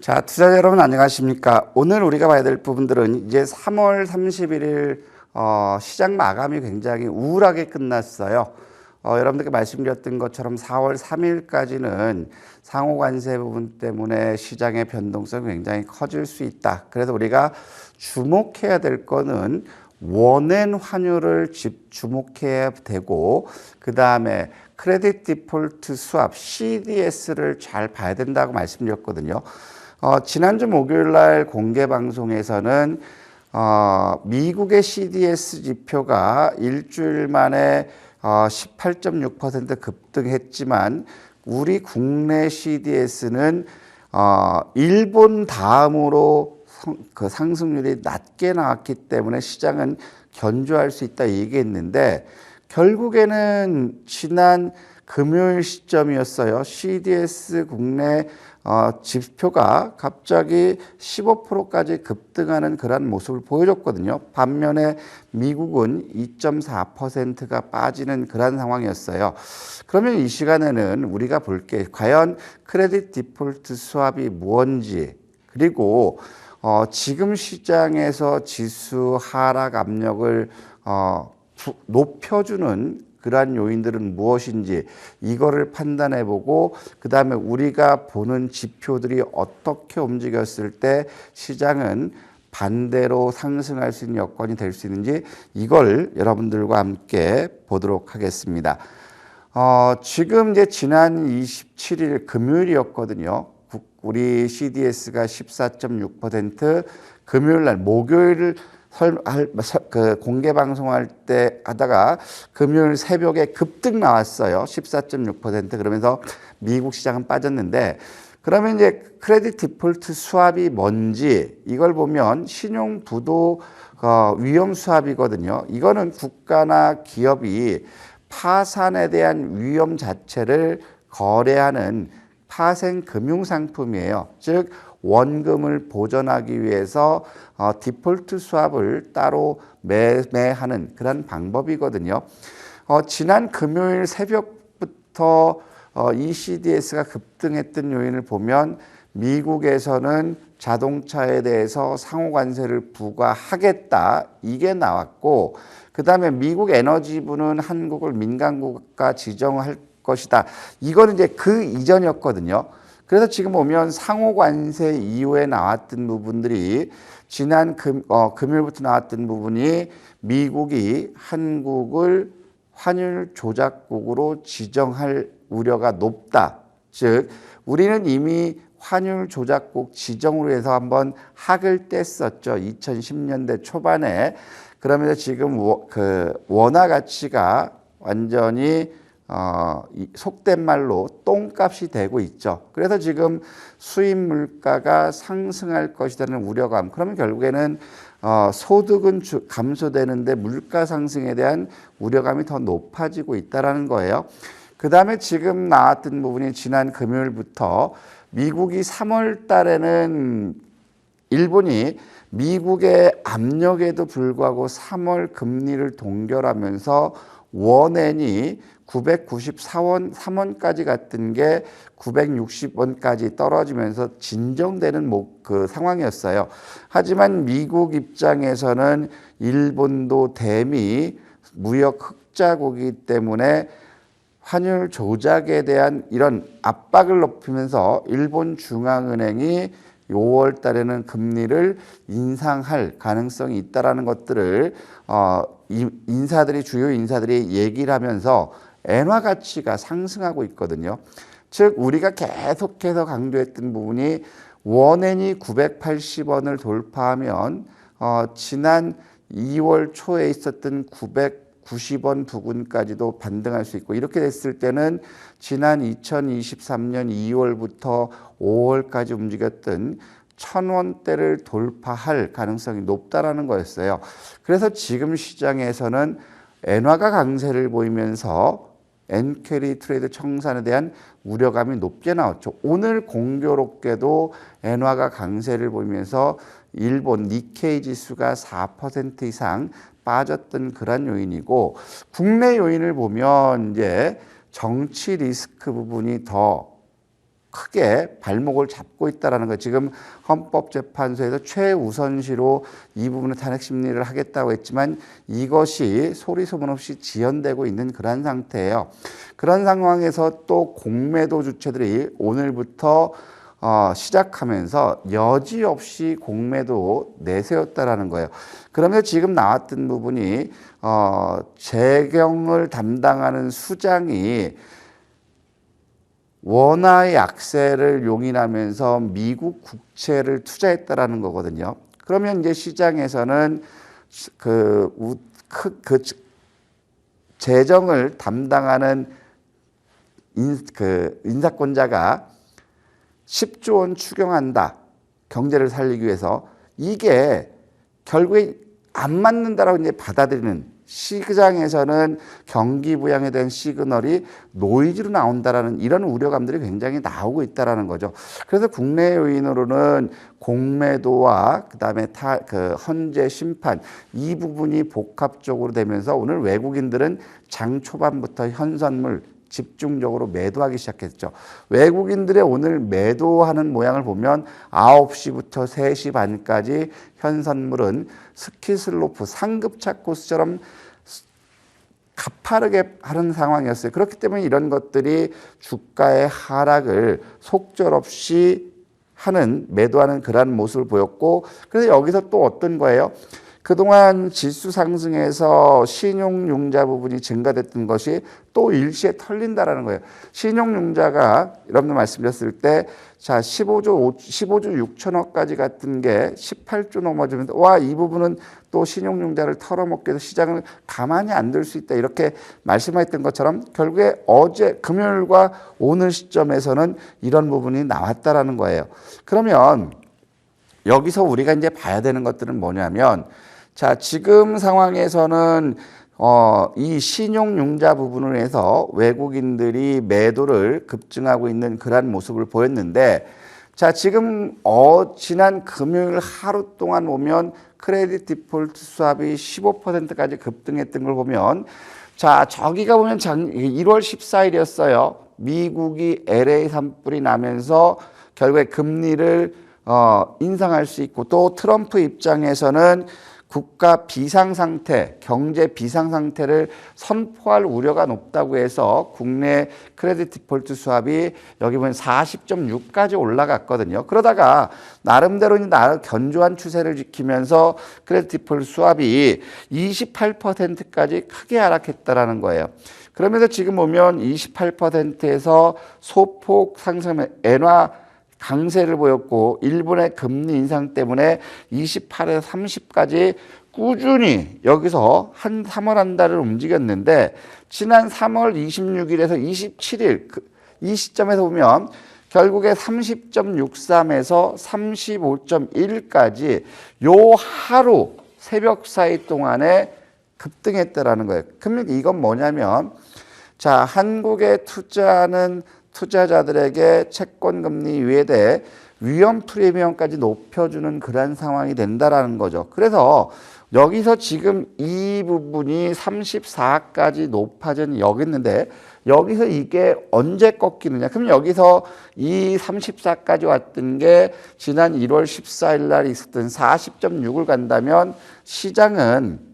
자, 투자자 여러분 안녕하십니까? 오늘 우리가 봐야 될 부분들은 이제 3월 31일 시장 마감이 굉장히 우울하게 끝났어요. 여러분들께 말씀드렸던 것처럼 4월 3일까지는 상호 관세 부분 때문에 시장의 변동성이 굉장히 커질 수 있다. 그래서 우리가 주목해야 될 거는 원엔 환율을 주목해야 되고, 그 다음에 크레딧 디폴트 스왑 CDS를 잘 봐야 된다고 말씀드렸거든요. 지난주 목요일 날 공개 방송에서는 미국의 CDS 지표가 일주일 만에 18.6% 급등했지만 우리 국내 CDS는 일본 다음으로 그 상승률이 낮게 나왔기 때문에 시장은 견조할 수 있다 얘기했는데, 결국에는 지난 금요일 시점이었어요. CDS 국내 지표가 갑자기 15%까지 급등하는 그런 모습을 보여줬거든요. 반면에 미국은 2.4%가 빠지는 그런 상황이었어요. 그러면 이 시간에는 우리가 볼 게 과연 크레딧 디폴트 스왑이 무언지, 그리고 지금 시장에서 지수 하락 압력을 높여주는 그러한 요인들은 무엇인지 이거를 판단해 보고, 그 다음에 우리가 보는 지표들이 어떻게 움직였을 때 시장은 반대로 상승할 수 있는 여건이 될 수 있는지 이걸 여러분들과 함께 보도록 하겠습니다. 지금 이제 지난 27일 금요일이었거든요. 우리 CDS가 14.6%, 금요일 날 목요일 그 공개 방송할 때 하다가 금요일 새벽에 급등 나왔어요. 14.6%. 그러면서 미국 시장은 빠졌는데, 그러면 이제 크레딧 디폴트 스왑이 뭔지 이걸 보면 신용 부도 위험 스왑이거든요. 이거는 국가나 기업이 파산에 대한 위험 자체를 거래하는 파생 금융 상품이에요. 즉 원금을 보전하기 위해서 디폴트 스왑을 따로 매매하는 그런 방법이거든요. 지난 금요일 새벽부터 이 CDS가 급등했던 요인을 보면 미국에서는 자동차에 대해서 상호 관세를 부과하겠다 이게 나왔고, 그 다음에 미국 에너지부는 한국을 민간국가 지정할 것이다. 이거는 이제 그 이전이었거든요. 그래서 지금 보면 상호 관세 이후에 나왔던 부분들이 지난 금요일부터 나왔던 부분이 미국이 한국을 환율 조작국으로 지정할 우려가 높다. 즉 우리는 이미 환율 조작국 지정으로 해서 한번 학을 뗐었죠. 2010년대 초반에. 그러면서 지금 그 원화 가치가 완전히 속된 말로 똥값이 되고 있죠. 그래서 지금 수입 물가가 상승할 것이라는 우려감. 그러면 결국에는 소득은 감소되는데 물가 상승에 대한 우려감이 더 높아지고 있다는 거예요. 그 다음에 지금 나왔던 부분이 지난 금요일부터 미국이 3월 달에는 일본이 미국의 압력에도 불구하고 3월 금리를 동결하면서 원엔이 994원, 3원까지 갔던 게 960원까지 떨어지면서 진정되는 그 상황이었어요. 하지만 미국 입장에서는 일본도 대미 무역 흑자국이기 때문에 환율 조작에 대한 이런 압박을 높이면서 일본 중앙은행이 5월 달에는 금리를 인상할 가능성이 있다라는 것들을 주요 인사들이 얘기를 하면서 엔화 가치가 상승하고 있거든요. 즉 우리가 계속해서 강조했던 부분이 원엔이 980원을 돌파하면 지난 2월 초에 있었던 990원 부근까지도 반등할 수 있고, 이렇게 됐을 때는 지난 2023년 2월부터 5월까지 움직였던 1000원대를 돌파할 가능성이 높다라는 거였어요. 그래서 지금 시장에서는 엔화가 강세를 보이면서 엔캐리 트레이드 청산에 대한 우려감이 높게 나왔죠. 오늘 공교롭게도 엔화가 강세를 보이면서 일본 니케이 지수가 4% 이상 빠졌던 그런 요인이고, 국내 요인을 보면 이제 정치 리스크 부분이 더 크게 발목을 잡고 있다는 거예요. 지금 헌법재판소에서 최우선시로 이 부분을 탄핵 심리를 하겠다고 했지만 이것이 소리 소문 없이 지연되고 있는 그런 상태예요. 그런 상황에서 또 공매도 주체들이 오늘부터 시작하면서 여지없이 공매도 내세웠다라는 거예요. 그러면 지금 나왔던 부분이 재경을 담당하는 수장이 원화의 약세를 용인하면서 미국 국채를 투자했다라는 거거든요. 그러면 이제 시장에서는 그 재정을 담당하는 인사권자가 10조 원 추경한다. 경제를 살리기 위해서. 이게 결국에 안 맞는다라고 이제 받아들이는, 시장에서는 경기 부양에 대한 시그널이 노이즈로 나온다라는 이런 우려감들이 굉장히 나오고 있다라는 거죠. 그래서 국내 요인으로는 공매도와 그다음에 헌재 심판 이 부분이 복합적으로 되면서 오늘 외국인들은 장 초반부터 현선물 집중적으로 매도하기 시작했죠. 외국인들의 오늘 매도하는 모양을 보면 9시부터 3시 반까지 현선물은 스키슬로프 상급차 코스처럼 가파르게 하는 상황이었어요. 그렇기 때문에 이런 것들이 주가의 하락을 속절없이 매도하는 그런 모습을 보였고, 그래서 여기서 또 어떤 거예요? 그동안 지수 상승에서 신용융자 부분이 증가됐던 것이 또 일시에 털린다라는 거예요. 신용융자가 여러분들 말씀드렸을 때, 자, 15조 6천억까지 갔던 게 18조 넘어지면서, 이 부분은 또 신용융자를 털어먹게 해서 시장을 가만히 안 둘 수 있다. 이렇게 말씀하셨던 것처럼 결국에 어제 금요일과 오늘 시점에서는 이런 부분이 나왔다라는 거예요. 그러면 여기서 우리가 이제 봐야 되는 것들은 뭐냐면, 자, 지금 상황에서는 이 신용융자 부분을 해서 외국인들이 매도를 급증하고 있는 그런 모습을 보였는데, 자, 지금 지난 금요일 하루 동안 보면 크레딧 디폴트 스왑이 15%까지 급등했던 걸 보면, 자, 저기가 보면 1월 14일이었어요. 미국이 LA 산불이 나면서 결국에 금리를 인상할 수 있고, 또 트럼프 입장에서는 국가 비상상태, 경제 비상상태를 선포할 우려가 높다고 해서 국내 크레딧 디폴트 스왑이 여기 보면 40.6까지 올라갔거든요. 그러다가 나름대로 견조한 추세를 지키면서 크레딧 디폴트 스왑이 28%까지 크게 하락했다라는 거예요. 그러면서 지금 보면 28%에서 소폭 상승, 엔화 강세를 보였고, 일본의 금리 인상 때문에 28에서 30까지 꾸준히 여기서 3월 한 달을 움직였는데, 지난 3월 26일에서 27일 이 시점에서 보면 결국에 30.63에서 35.1까지 요 하루 새벽 사이 동안에 급등했다라는 거예요. 그러면 이건 뭐냐면, 자, 한국에 투자하는 투자자들에게 채권 금리 위에 위험 프리미엄까지 높여주는 그런 상황이 된다라는 거죠. 그래서 여기서 지금 이 부분이 34까지 높아진 여기 있는데, 여기서 이게 언제 꺾이느냐? 그럼 여기서 이 34까지 왔던 게 지난 1월 14일 날 있었던 40.6을 간다면 시장은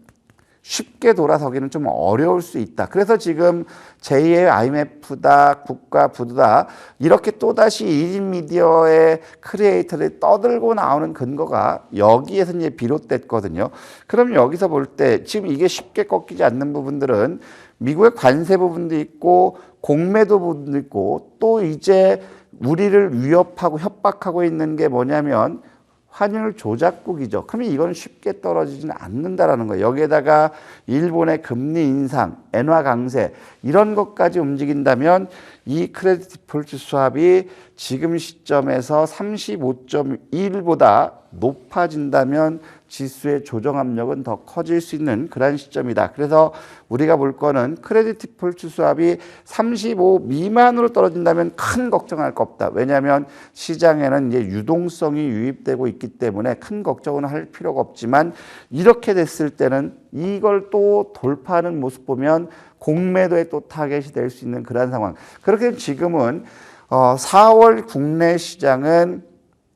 쉽게 돌아서기는 좀 어려울 수 있다. 그래서 지금 제2의 IMF다, 국가 부도다, 이렇게 또다시 1인 미디어의 크리에이터들이 떠들고 나오는 근거가 여기에서 이제 비롯됐거든요. 그럼 여기서 볼 때 지금 이게 쉽게 꺾이지 않는 부분들은 미국의 관세 부분도 있고 공매도 부분도 있고, 또 이제 우리를 위협하고 협박하고 있는 게 뭐냐면 환율 조작국이죠. 그러면 이건 쉽게 떨어지지는 않는다라는 거예요. 여기에다가 일본의 금리 인상, 엔화 강세 이런 것까지 움직인다면 이 크레딧 디폴트 스왑이 지금 시점에서 35.1보다 높아진다면 지수의 조정 압력은 더 커질 수 있는 그런 시점이다. 그래서 우리가 볼 거는 크레딧 디폴트 스왑이 35 미만으로 떨어진다면 큰 걱정할 거 없다. 왜냐하면 시장에는 이제 유동성이 유입되고 있기 때문에 큰 걱정은 할 필요가 없지만, 이렇게 됐을 때는 이걸 또 돌파하는 모습 보면 공매도에 또 타겟이 될 수 있는 그런 상황. 그렇게 지금은 4월 국내 시장은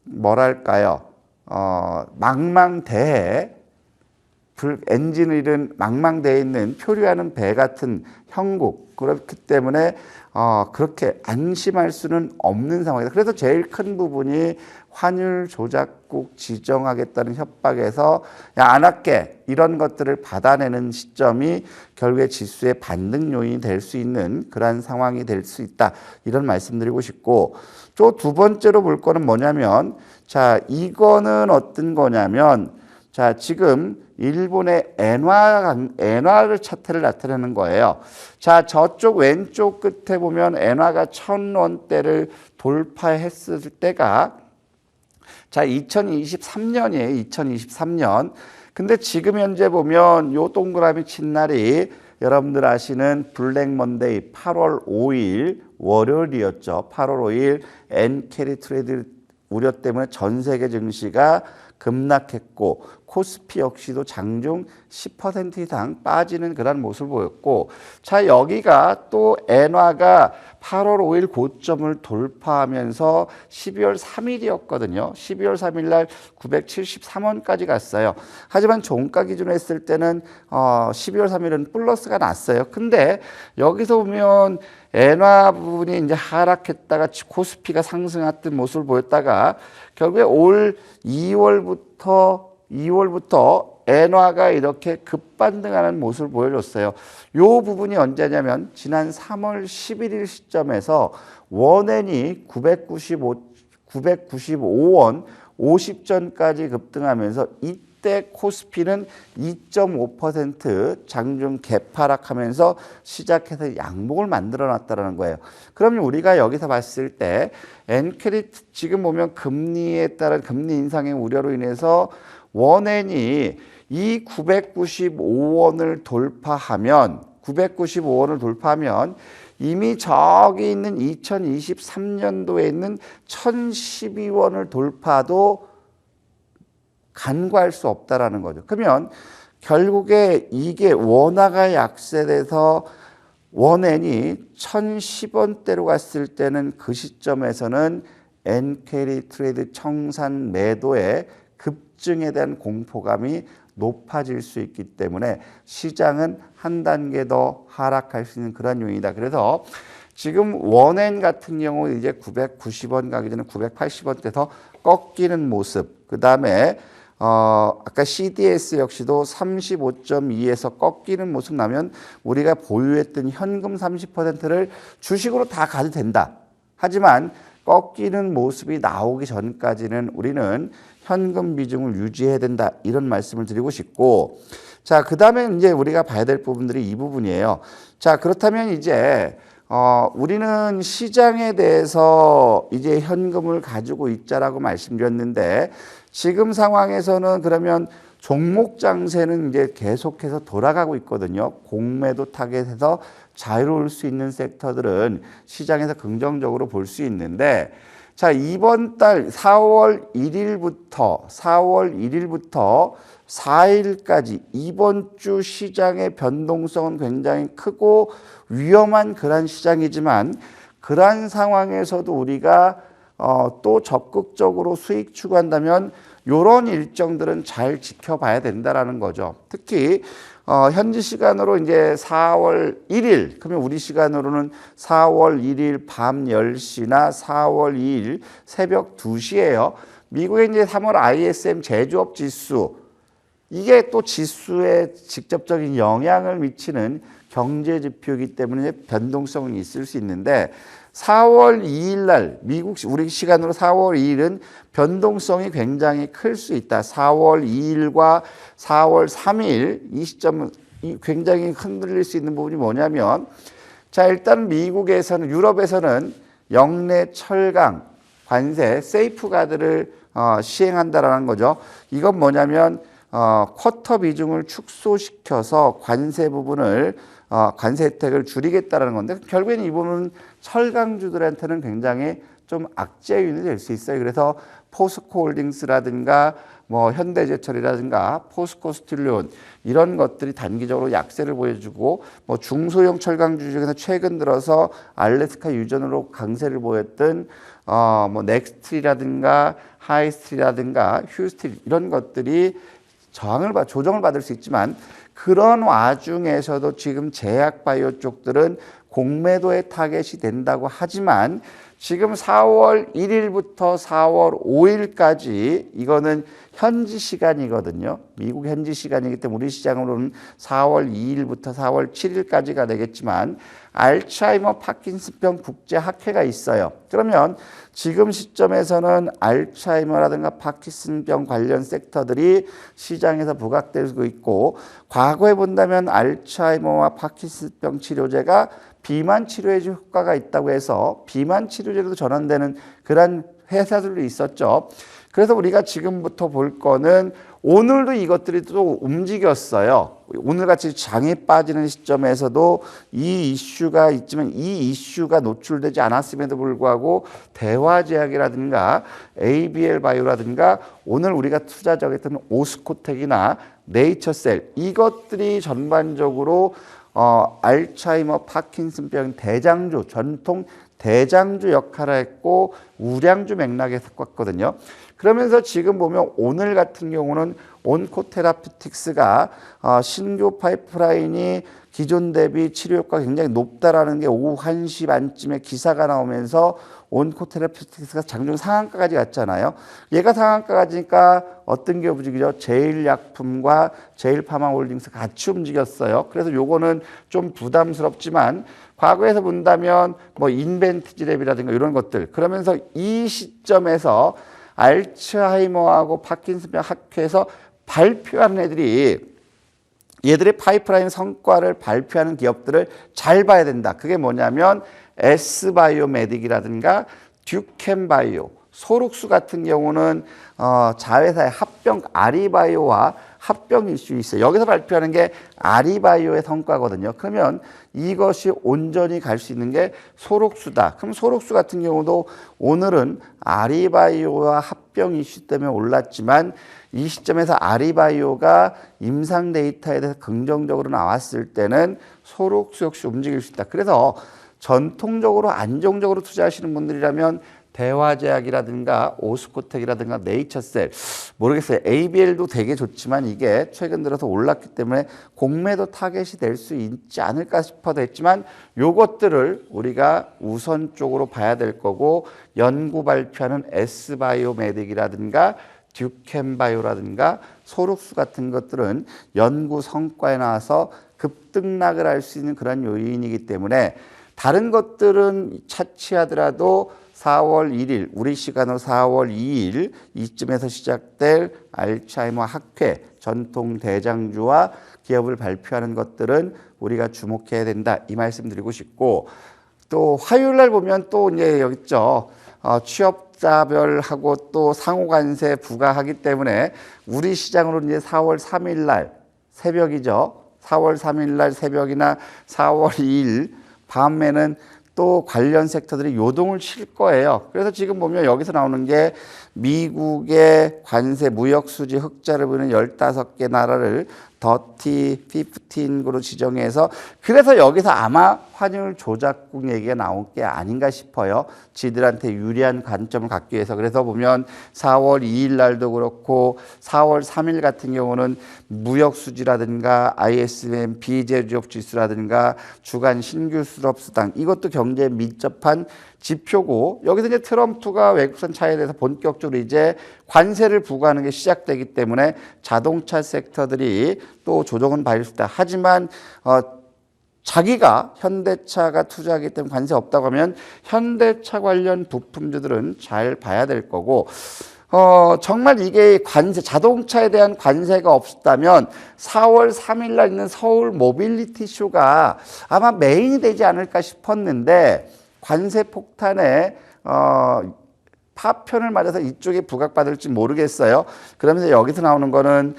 뭐랄까요? 망망대해 엔진을 잃은 망망대해 있는 표류하는 배 같은 형국. 그렇기 때문에 그렇게 안심할 수는 없는 상황이다. 그래서 제일 큰 부분이 환율 조작국 지정하겠다는 협박에서 안 할게 이런 것들을 받아내는 시점이 결국에 지수의 반등 요인이 될 수 있는 그러한 상황이 될 수 있다. 이런 말씀드리고 싶고, 또 두 번째로 볼 거는 뭐냐면, 자, 이거는 어떤 거냐면, 자, 지금 일본의 엔화를 차트를 나타내는 거예요. 자, 저쪽 왼쪽 끝에 보면 엔화가 1,000원대를 돌파했을 때가 자, 2023년이에요. 2023년. 근데 지금 현재 보면 요 동그라미 친 날이 여러분들 아시는 블랙 먼데이 8월 5일 월요일이었죠. 8월 5일 엔캐리 트레이드 우려 때문에 전 세계 증시가 급락했고 코스피 역시도 장중 10% 이상 빠지는 그런 모습을 보였고, 자, 여기가 또 엔화가 8월 5일 고점을 돌파하면서 12월 3일이었거든요. 12월 3일 날 973원까지 갔어요. 하지만 종가 기준으로 했을 때는 12월 3일은 플러스가 났어요. 근데 여기서 보면 엔화 부분이 이제 하락했다가 코스피가 상승했던 모습을 보였다가 결국에 올 2월부터 엔화가 이렇게 급반등하는 모습을 보여줬어요. 이 부분이 언제냐면 지난 3월 11일 시점에서 원엔이 995원 50전까지 급등하면서 이때 코스피는 2.5% 장중 개파락하면서 시작해서 양봉을 만들어 놨다는 거예요. 그러면 우리가 여기서 봤을 때 엔캐리 지금 보면 금리에 따른 금리 인상의 우려로 인해서 원엔이 이 995원을 돌파하면 이미 저기 있는 2023년도에 있는 1012원을 돌파도 간과할 수 없다라는 거죠. 그러면 결국에 이게 원화가 약세돼서 원엔이 1010원대로 갔을 때는 그 시점에서는 엔캐리 트레이드 청산 매도의 급증에 대한 공포감이 높아질 수 있기 때문에 시장은 한 단계 더 하락할 수 있는 그런 요인이다. 그래서 지금 원엔 같은 경우 이제 990원 가기 전에 980원대에서 꺾이는 모습, 그 다음에 아까 CDS 역시도 35.2에서 꺾이는 모습 나면 우리가 보유했던 현금 30%를 주식으로 다 가도 된다. 하지만 꺾이는 모습이 나오기 전까지는 우리는 현금 비중을 유지해야 된다. 이런 말씀을 드리고 싶고, 자, 그 다음에 이제 우리가 봐야 될 부분들이 이 부분이에요. 자, 그렇다면 이제 우리는 시장에 대해서 이제 현금을 가지고 있자라고 말씀드렸는데, 지금 상황에서는 그러면 종목 장세는 이제 계속해서 돌아가고 있거든요. 공매도 타겟에서 자유로울 수 있는 섹터들은 시장에서 긍정적으로 볼 수 있는데, 자, 이번 달 4월 1일부터 4일까지 이번 주 시장의 변동성은 굉장히 크고 위험한 그런 시장이지만, 그러한 상황에서도 우리가 또 적극적으로 수익 추구한다면 이런 일정들은 잘 지켜봐야 된다라는 거죠. 특히 현지 시간으로 이제 4월 1일, 그러면 우리 시간으로는 4월 1일 밤 10시나 4월 2일 새벽 2시예요. 미국의 이제 3월 ISM 제조업 지수, 이게 또 지수에 직접적인 영향을 미치는 경제 지표이기 때문에 변동성이 있을 수 있는데, 4월 2일 날 우리 시간으로 4월 2일은 변동성이 굉장히 클 수 있다. 4월 2일과 4월 3일 이 시점은 굉장히 흔들릴 수 있는 부분이 뭐냐면, 자, 일단 미국에서는, 유럽에서는 역내 철강 관세 세이프가드를 시행한다라는 거죠. 이건 뭐냐면 쿼터 비중을 축소시켜서 관세 부분을 관세 혜택을 줄이겠다는 건데, 결국에는 이 부분은 철강주들한테는 굉장히 좀 악재의 요인이 될 수 있어요. 그래서 포스코홀딩스라든가 뭐 현대제철이라든가 포스코스틸론 이런 것들이 단기적으로 약세를 보여주고 뭐 중소형 철강주 중에서 최근 들어서 알래스카 유전으로 강세를 보였던 뭐 넥스트리라든가 하이스트리라든가 휴스틸 이런 것들이 조정을 받을 수 있지만 그런 와중에서도 지금 제약바이오 쪽들은 공매도의 타겟이 된다고 하지만 지금 4월 1일부터 4월 5일까지 이거는 현지 시간이거든요. 미국 현지 시간이기 때문에 우리 시장으로는 4월 2일부터 4월 7일까지가 되겠지만 알츠하이머 파킨슨병 국제학회가 있어요. 그러면 지금 시점에서는 알츠하이머라든가 파킨슨병 관련 섹터들이 시장에서 부각되고 있고 과거에 본다면 알츠하이머와 파킨슨병 치료제가 비만 치료에 효과가 있다고 해서 비만 치료제로도 전환되는 그런 회사들도 있었죠. 그래서 우리가 지금부터 볼 거는 오늘도 이것들이 또 움직였어요. 오늘같이 장에 빠지는 시점에서도 이 이슈가 있지만 이 이슈가 노출되지 않았음에도 불구하고 대화제약이라든가 ABL 바이오라든가 오늘 우리가 투자적했던 오스코텍이나 네이처셀 이것들이 전반적으로 알츠하이머 파킨슨병 대장주 전통 대장주 역할을 했고 우량주 맥락에 섞었거든요. 그러면서 지금 보면 오늘 같은 경우는 온코테라피틱스가 신규 파이프라인이 기존 대비 치료 효과가 굉장히 높다라는 게 오후 1시 반쯤에 기사가 나오면서 온코테라피틱스가 장중 상한가까지 갔잖아요. 얘가 상한가가 지니까 어떤 게 움직이죠? 제일약품과 제일파마홀딩스 같이 움직였어요. 그래서 요거는 좀 부담스럽지만 과거에서 본다면 뭐 인벤티지랩이라든가 이런 것들 그러면서 이 시점에서 알츠하이머하고 파킨슨병 학회에서 발표하는 얘들의 파이프라인 성과를 발표하는 기업들을 잘 봐야 된다. 그게 뭐냐면 S바이오메딕이라든가 듀켄바이오, 소록수 같은 경우는 자회사의 합병 아리바이오와 합병 이슈 있어요. 여기서 발표하는 게 아리바이오의 성과거든요. 그러면 이것이 온전히 갈 수 있는 게 소록수다. 그럼 소록수 같은 경우도 오늘은 아리바이오와 합병 이슈 때문에 올랐지만 이 시점에서 아리바이오가 임상 데이터에 대해서 긍정적으로 나왔을 때는 소록수 역시 움직일 수 있다. 그래서 전통적으로 안정적으로 투자하시는 분들이라면 대화제약이라든가 오스코텍이라든가 네이처셀 모르겠어요. ABL도 되게 좋지만 이게 최근 들어서 올랐기 때문에 공매도 타겟이 될 수 있지 않을까 싶어도 했지만 요것들을 우리가 우선적으로 봐야 될 거고 연구 발표하는 S바이오메딕이라든가 듀켄바이오라든가 소록수 같은 것들은 연구 성과에 나와서 급등락을 할 수 있는 그런 요인이기 때문에 다른 것들은 차치하더라도 4월 1일 우리 시간으로 4월 2일 이쯤에서 시작될 알츠하이머 학회 전통 대장주와 기업을 발표하는 것들은 우리가 주목해야 된다 이 말씀 드리고 싶고 또 화요일 날 보면 또 이제 여기 있죠. 취업자별하고 또 상호관세 부과하기 때문에 우리 시장으로 이제 4월 3일 날 새벽이죠. 4월 3일 날 새벽이나 4월 2일 밤에는 또 관련 섹터들이 요동을 칠 거예요. 그래서 지금 보면 여기서 나오는 게 미국의 관세 무역 수지 흑자를 보이는 15개 나라를 더티 15으로 지정해서 그래서 여기서 아마 환율 조작국 얘기가 나온 게 아닌가 싶어요. 지들한테 유리한 관점을 갖기 위해서. 그래서 보면 4월 2일 날도 그렇고 4월 3일 같은 경우는 무역 수지라든가 ISM 비제조업 지수라든가 주간 신규 수입 수당 이것도 경제에 밀접한 지표고 여기서 이제 트럼프가 외국산 차에 대해서 본격적으로 이제 관세를 부과하는 게 시작되기 때문에 자동차 섹터들이 또 조정은 받을 수 있다. 하지만 자기가 현대차가 투자하기 때문에 관세 없다고 하면 현대차 관련 부품주들은 잘 봐야 될 거고 정말 이게 관세, 자동차에 대한 관세가 없었다면 4월 3일 날 있는 서울 모빌리티 쇼가 아마 메인이 되지 않을까 싶었는데 관세 폭탄에 파편을 맞아서 이쪽에 부각받을지 모르겠어요. 그러면서 여기서 나오는 거는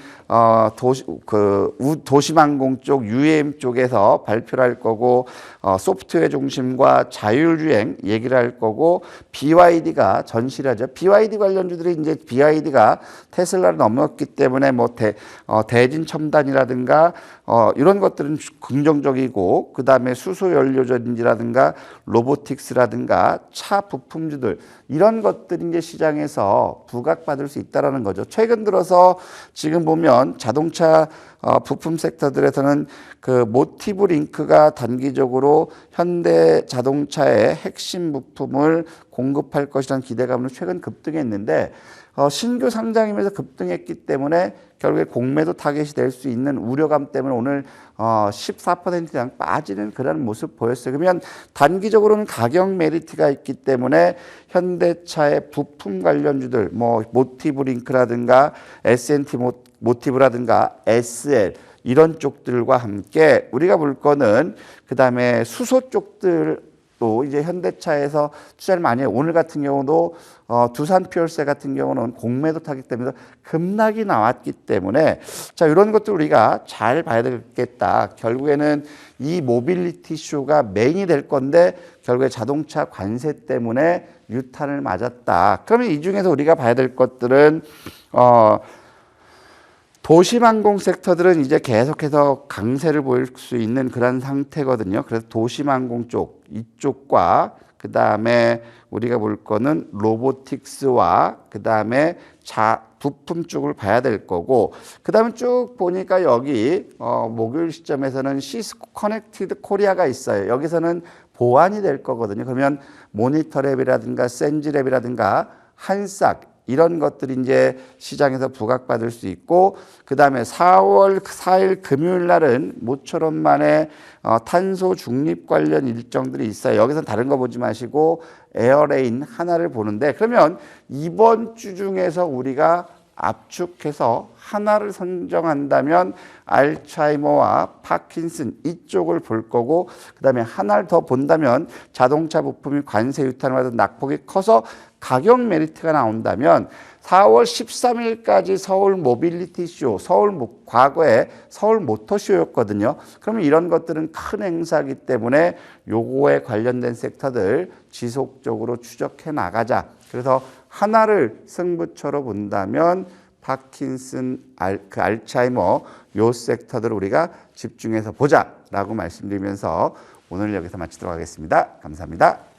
도심항공 쪽, UAM 쪽에서 발표를 할 거고, 소프트웨어 중심과 자율주행 얘기를 할 거고, BYD가 전시를 하죠. BYD 관련주들이 이제 BYD가 테슬라를 넘었기 때문에 뭐 대진 첨단이라든가 이런 것들은 긍정적이고, 그 다음에 수소 연료 전지라든가 로보틱스라든가 차 부품주들 이런 것들이 이제 시장에서 부각받을 수 있다라는 거죠. 최근 들어서 지금 보면 자동차 부품 섹터들에서는 그 모티브 링크가 단기적으로 현대 자동차의 핵심 부품을 공급할 것이라는 기대감으로 최근 급등했는데 신규 상장이면서 급등했기 때문에 결국에 공매도 타겟이 될 수 있는 우려감 때문에 오늘 14% 이상 빠지는 그런 모습 보였어요. 그러면 단기적으로는 가격 메리트가 있기 때문에 현대차의 부품 관련주들 뭐 모티브 링크라든가 S&T 모티브라든가 SL 이런 쪽들과 함께 우리가 볼 거는 그다음에 수소 쪽들도 이제 현대차에서 투자를 많이 해요. 오늘 같은 경우도 두산 퓨얼셀 같은 경우는 공매도 타기 때문에 급락이 나왔기 때문에 자 이런 것들 우리가 잘 봐야 되겠다. 결국에는 이 모빌리티 쇼가 메인이 될 건데 결국에 자동차 관세 때문에 유탄을 맞았다. 그러면 이 중에서 우리가 봐야 될 것들은 도심항공 섹터들은 이제 계속해서 강세를 보일 수 있는 그런 상태거든요. 그래서 도심항공 쪽 이쪽과 그 다음에 우리가 볼 거는 로보틱스와 그 다음에 부품 쪽을 봐야 될 거고 그 다음에 쭉 보니까 여기 목요일 시점에서는 시스코 커넥티드 코리아가 있어요. 여기서는 보완이 될 거거든요. 그러면 모니터랩이라든가 센지랩이라든가 한싹 이런 것들이 이제 시장에서 부각받을 수 있고 그 다음에 4월 4일 금요일 날은 모처럼 만에 탄소 중립 관련 일정들이 있어요. 여기서는 다른 거 보지 마시고 에어레인 하나를 보는데 그러면 이번 주 중에서 우리가 압축해서 하나를 선정한다면 알츠하이머와 파킨슨 이쪽을 볼 거고 그 다음에 하나를 더 본다면 자동차 부품이 관세 유탄을 받은 낙폭이 커서 가격 메리트가 나온다면 4월 13일까지 서울 모빌리티 쇼, 과거에 서울 모터쇼였거든요. 그러면 이런 것들은 큰 행사이기 때문에 요거에 관련된 섹터들 지속적으로 추적해 나가자. 그래서 하나를 승부처로 본다면 파킨슨, 알츠하이머 요 섹터들을 우리가 집중해서 보자라고 말씀드리면서 오늘 여기서 마치도록 하겠습니다. 감사합니다.